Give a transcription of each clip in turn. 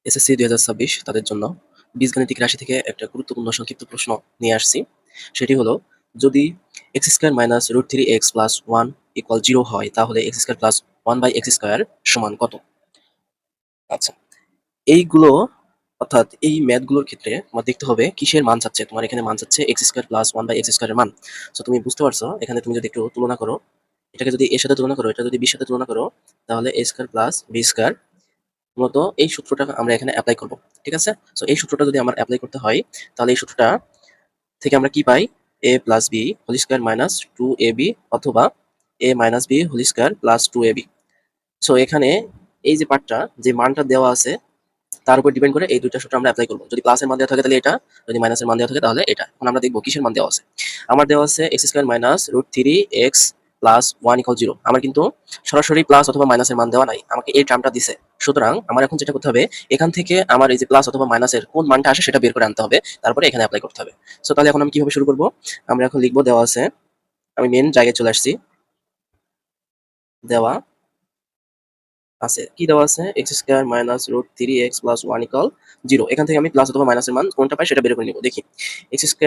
SSC ২০২৬ তাদের জন্য বীজগাণিতিক রাশি থেকে একটা গুরুত্বপূর্ণ সংক্ষিপ্ত প্রশ্ন নিয়ে আসছি। সেটি হলো, যদি x² - √3x + 1 = 0 হয়, তাহলে x² + 1/x² সমান কত? আচ্ছা, এইগুলো অর্থাৎ এই ম্যাথগুলোর ক্ষেত্রে তোমার দেখতে হবে কিসের মান চাচ্ছে। তোমার এখানে মান চাচ্ছে x² + 1/x² এর মান। সো তুমি বুঝতে পারছো, এখানে তুমি যদি একটু তুলনা করো, এটাকে যদি এর সাথে তুলনা করো, এটা যদি b র সাথে তুলনা করো, তাহলে a² + b²। মূলত এই সূত্রটা আমরা এখানে এপ্লাই করব। ঠিক আছে? সো এই সূত্রটা যদি আমার এপ্লাই করতে হয়, তাহলে এই সূত্রটা থেকে আমরা কি পাই? a + b whole square minus 2ab অথবা a - b whole square plus 2ab। So এখানে এই যে পার্টটা, যে মানটা দেওয়া আছে, তার উপর ডিপেন্ড করে এই দুইটা সূত্র আমরা এপ্লাই করব। যদি প্লাসের মান দেওয়া থাকে তাহলে এটা, যদি মাইনাসের মান দেওয়া থাকে তাহলে এটা। এখন আমরা দেখব কিসের মান দেওয়া আছে। আমার দেওয়া আছে x² - √3x + 1 = 0। আমার কিন্তু সরাসরি প্লাস অথবা মাইনাসের মান দেওয়া নাই, আমাকে এই টার্মটা দিছে। সুতরাং আমার এখন যেটা করতে হবে, এখান থেকে আমার এই যে প্লাস অথবা মাইনাসের কোন মানটা আসে সেটা বের করে আনতে হবে, তারপরে এখানে অ্যাপ্লাই করতে হবে। সো তাহলে এখন আমি কিভাবে শুরু করব? আমরা এখন লিখব, দেওয়া আছে, আমি মেন জায়গায় চলে আসছি। দেওয়া আছে কি দেওয়া আছে? x² - √3x + 1 = 0। এখান থেকে আমি প্লাস অথবা মাইনাসের মান কোনটা পাই সেটা বের করে নিব। দেখি, x²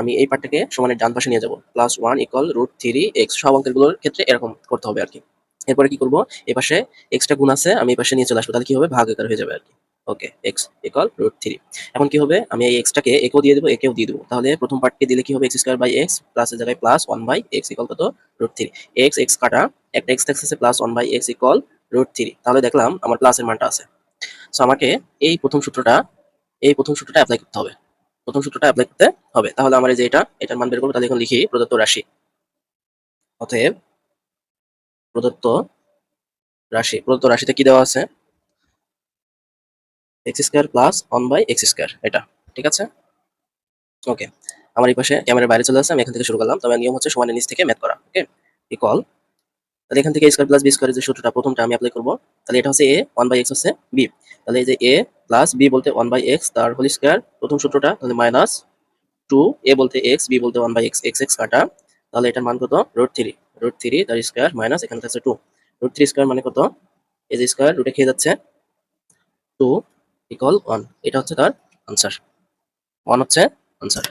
আমি এই পার্টটাকে সমানের ডান পাশে নিয়ে যাব, +1 = √3x। সব অঙ্কেরগুলোর ক্ষেত্রে এরকম করতে হবে আর কি। এরপরে কি করব, এই পাশে x টা গুণ আছে, আমি এই পাশে নিয়ে চলে আসবো। তাহলে কি হবে, ভাগ আকার হয়ে যাবে আর কি। ওকে, x = √3। এখন কি হবে, আমি এই x টাকে একেও দিয়ে দেবো, একেও দিয়ে দেবো। তাহলে প্রথম পার্টকে দিলে কি হবে, x²/x প্লাসের জায়গায় +1/x = কত? √3। x কাটা, একটা x থাকতেছে, +1/x = √3। তাহলে দেখলাম আমার প্লাসের মানটা আছে। সো আমাকে এই প্রথম সূত্রটা এপ্লাই করতে হবে। প্রথম সূত্রটা এপ্লাই করতে হবে। তাহলে আমার এই যে এটার মান বের করব। তাহলে এখন লিখি, প্রদত্ত রাশি। অতএব প্রদত্ত রাশিতে কি দেওয়া আছে? x² + 1/x², এটা। ঠিক আছে? ওকে। আমার এই পাশে ক্যামেরার বাইরে চলে আসছে, আমি এখান থেকে শুরু করলাম। তবে নিয়ম হচ্ছে সমানের নিচ থেকে ম্যাথ করা। ওকে? ইকুয়াল, তাহলে এখান থেকে a² + b² এর যে সূত্রটা, প্রথমটা আমি এপ্লাই করব। তাহলে এটা হচ্ছে a, 1/x হচ্ছে b। তাহলে এই যে a + b বলতে 1/x, তার হোল স্কয়ার, প্রথম সূত্রটা, তাহলে মাইনাস 2, a বলতে x, b বলতে 1/x, x কাটা। তাহলে এটার মান কত? √3। √3 তার স্কয়ার মাইনাস এখানে থাকছে 2। √3 স্কয়ার মানে কত? এই যে স্কয়ার রুটে খেয়ে যাচ্ছে, 2 = 1। এটা হচ্ছে তার আনসার। 1 হচ্ছে আনসার।